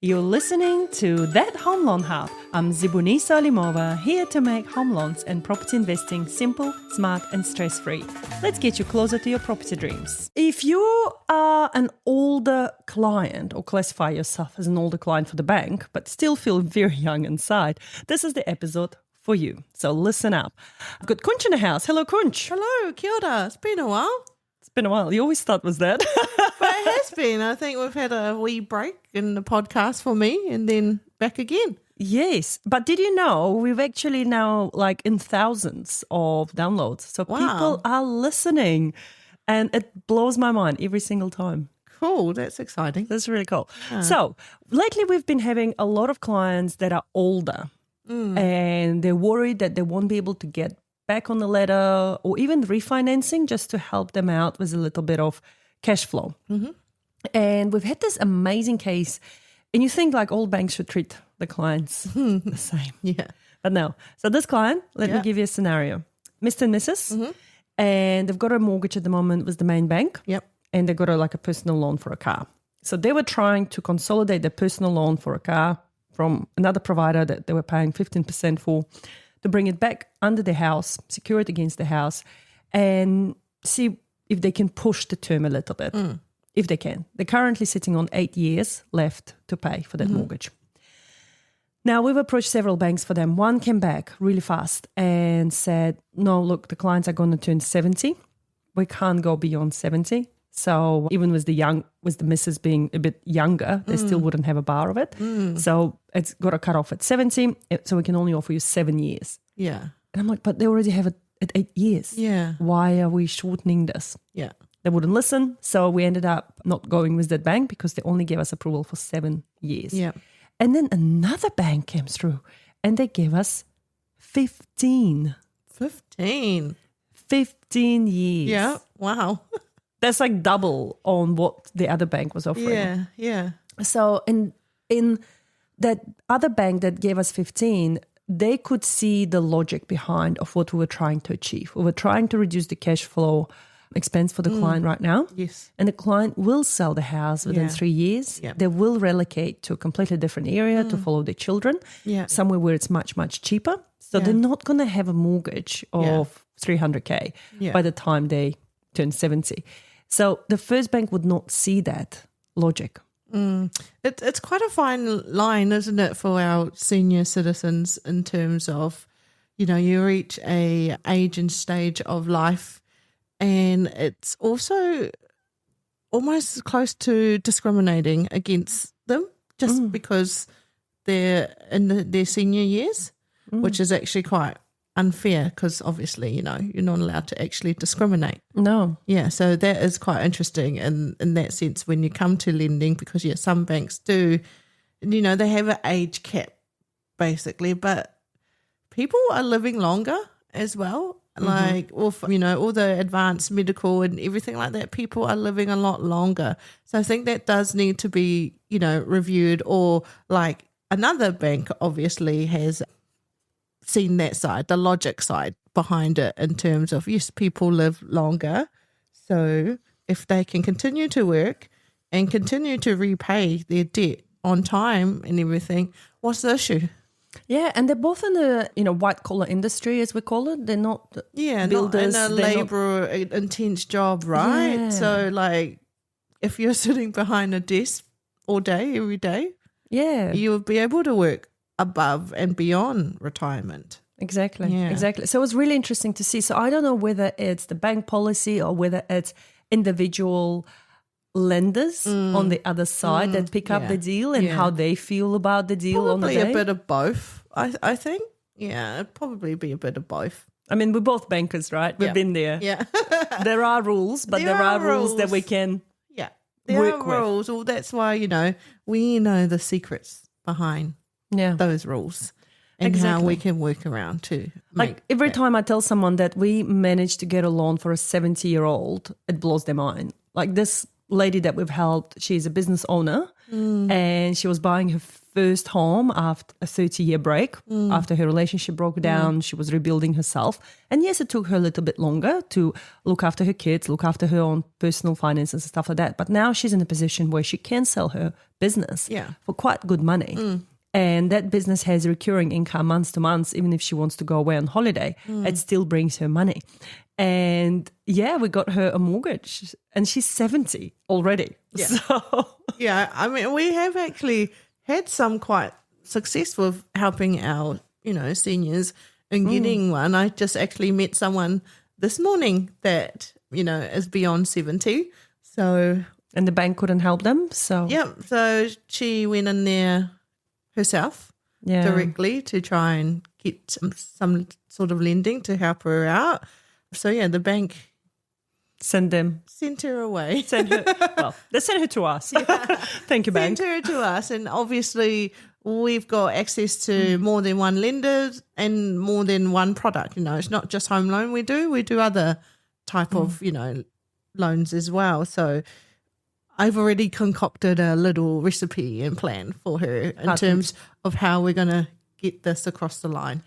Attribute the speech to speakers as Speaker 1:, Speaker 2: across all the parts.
Speaker 1: You're listening to That Home Loan Hub. I'm Zibuni Salimova, here to make home loans and property investing simple, smart, and stress-free. Let's get you closer to your property dreams. If you are an older client or classify yourself as an older client for the bank, but still feel very young inside, this is the episode for you. So listen up. I've got Kunch in the house. Hello, Kunch.
Speaker 2: Hello, kia ora. It's been a while.
Speaker 1: It's been a while. You always start with that.
Speaker 2: But it has been. I think we've had a wee break in the podcast for me and then back again.
Speaker 1: Yes. But did you know we've actually now like in thousands of downloads. So people are listening and it blows my mind every single time.
Speaker 2: Cool. That's exciting.
Speaker 1: That's really cool. So lately we've been having a lot of clients that are older and they're worried that they won't be able to get back on the ladder or even refinancing just to help them out with a little bit of cash flow. Mm-hmm. And we've had this amazing case, and you think like all banks should treat the clients the same.
Speaker 2: Yeah.
Speaker 1: But no. So this client, let me give you a scenario. Mr. and Mrs. And they've got a mortgage at the moment with the main bank.
Speaker 2: Yep.
Speaker 1: And they've got a personal loan for a car. So they were trying to consolidate their personal loan for a car from another provider that they were paying 15% for, to bring it back under the house, secure it against the house, and see if they can push the term a little bit, if they can. They're currently sitting on 8 years left to pay for that mortgage. Now, we've approached several banks for them. One came back really fast and said, no, look, the clients are going to turn 70. We can't go beyond 70. So even with the missus being a bit younger, they still wouldn't have a bar of it. So it's got to cut off at 70. So we can only offer you 7 years.
Speaker 2: Yeah.
Speaker 1: And I'm like, but they already have it at 8 years.
Speaker 2: Yeah.
Speaker 1: Why are we shortening this?
Speaker 2: Yeah.
Speaker 1: They wouldn't listen. So we ended up not going with that bank because they only gave us approval for 7 years.
Speaker 2: Yeah.
Speaker 1: And then another bank came through and they gave us 15.
Speaker 2: 15.
Speaker 1: 15 years.
Speaker 2: Yeah. Wow.
Speaker 1: That's like double on what the other bank was offering.
Speaker 2: Yeah. Yeah.
Speaker 1: So in that other bank that gave us 15, they could see the logic behind of what we were trying to achieve. We were trying to reduce the cash flow expense for the client right now.
Speaker 2: Yes.
Speaker 1: And the client will sell the house within 3 years.
Speaker 2: Yeah.
Speaker 1: They will relocate to a completely different area to follow their children, somewhere where it's much, much cheaper. So they're not going to have a mortgage of 300K by the time they turn 70. So the first bank would not see that logic.
Speaker 2: It's quite a fine line, isn't it, for our senior citizens in terms of, you reach a age and stage of life, and it's also almost close to discriminating against them just because they're in their senior years, which is actually quite unfair because obviously, you're not allowed to actually discriminate.
Speaker 1: No.
Speaker 2: Yeah, so that is quite interesting in that sense when you come to lending because, some banks do, they have an age cap basically, but people are living longer as well. Like, all the advanced medical and everything like that, people are living a lot longer. So I think that does need to be, reviewed, or like another bank obviously has seen that side, the logic side behind it in terms of, yes, people live longer. So if they can continue to work and continue to repay their debt on time and everything, what's the issue?
Speaker 1: Yeah, and they're both in the white collar industry, as we call it. They're not builders.
Speaker 2: Not in a labor intense job, right?
Speaker 1: Yeah.
Speaker 2: So like if you're sitting behind a desk all day, every day, you'll be able to work above and beyond retirement.
Speaker 1: Exactly. So it was really interesting to see. So I don't know whether it's the bank policy or whether it's individual lenders on the other side that pick up the deal and how they feel about the deal on the day.
Speaker 2: Probably a bit of both, I think. Yeah, it'd probably be a bit of both.
Speaker 1: I mean, we're both bankers, right? We've been there.
Speaker 2: Yeah.
Speaker 1: There are rules, but there are rules that we can
Speaker 2: there
Speaker 1: work
Speaker 2: are rules. Well, that's why, we know the secrets behind those rules and how we can work around to.
Speaker 1: Like every time I tell someone that we managed to get a loan for a 70-year-old, it blows their mind. Like this lady that we've helped, she's a business owner and she was buying her first home after a 30-year break. After her relationship broke down, she was rebuilding herself. And yes, it took her a little bit longer to look after her kids, look after her own personal finances and stuff like that. But now she's in a position where she can sell her business for quite good money. And that business has recurring income months to months. Even if she wants to go away on holiday, it still brings her money. And yeah, we got her a mortgage and she's 70 already.
Speaker 2: Yeah.
Speaker 1: So
Speaker 2: Yeah, I mean, we have actually had some quite success with helping our, seniors in getting one. I just actually met someone this morning that, is beyond 70. So,
Speaker 1: and the bank couldn't help them. So
Speaker 2: yeah, so she went in there herself directly to try and get some sort of lending to help her out. So yeah, the bank
Speaker 1: sent
Speaker 2: her away.
Speaker 1: They sent her to us. Thank you, bank.
Speaker 2: Sent her to us, and obviously we've got access to more than one lender and more than one product. It's not just home loan we do other type of, loans as well. So I've already concocted a little recipe and plan for her in terms of how we're going to get this across the line.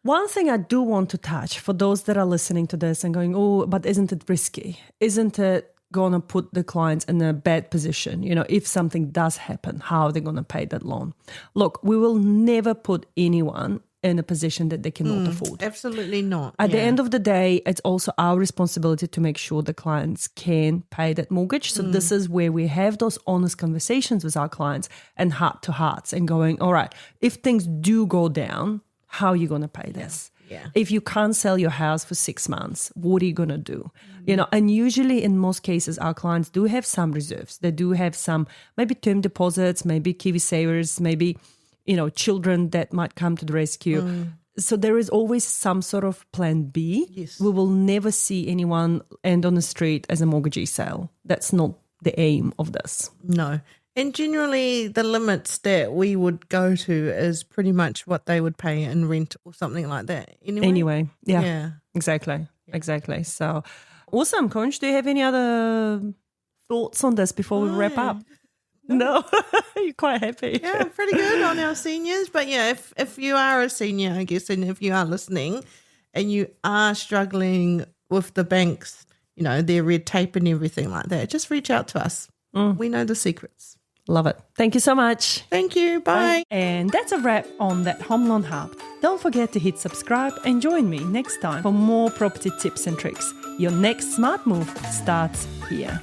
Speaker 1: One thing I do want to touch for those that are listening to this and going, oh, but isn't it risky? Isn't it going to put the clients in a bad position? If something does happen, how are they going to pay that loan? Look, we will never put anyone in a position that they cannot afford.
Speaker 2: Absolutely not.
Speaker 1: At the end of the day, it's also our responsibility to make sure the clients can pay that mortgage. So this is where we have those honest conversations with our clients and heart to hearts and going, all right, if things do go down, how are you going to pay this?
Speaker 2: Yeah.
Speaker 1: If you can't sell your house for 6 months, what are you going to do? And usually in most cases, our clients do have some reserves. They do have some maybe term deposits, maybe KiwiSavers, maybe, children that might come to the rescue. So there is always some sort of plan B.
Speaker 2: Yes.
Speaker 1: We will never see anyone end on the street as a mortgagee sale. That's not the aim of this.
Speaker 2: No. And generally, the limits that we would go to is pretty much what they would pay in rent or something like that.
Speaker 1: Anyway, yeah.
Speaker 2: Yeah.
Speaker 1: Exactly. So, awesome, Conch. Do you have any other thoughts on this before we wrap up? No? You're quite happy.
Speaker 2: Yeah, pretty good on our seniors. But yeah, if you are a senior, I guess, and if you are listening and you are struggling with the banks, their red tape and everything like that, just reach out to us. We know the secrets.
Speaker 1: Love it. Thank you so much.
Speaker 2: Thank you. Bye.
Speaker 1: And that's a wrap on that Home Loan Hub. Don't forget to hit subscribe and join me next time for more property tips and tricks. Your next smart move starts here.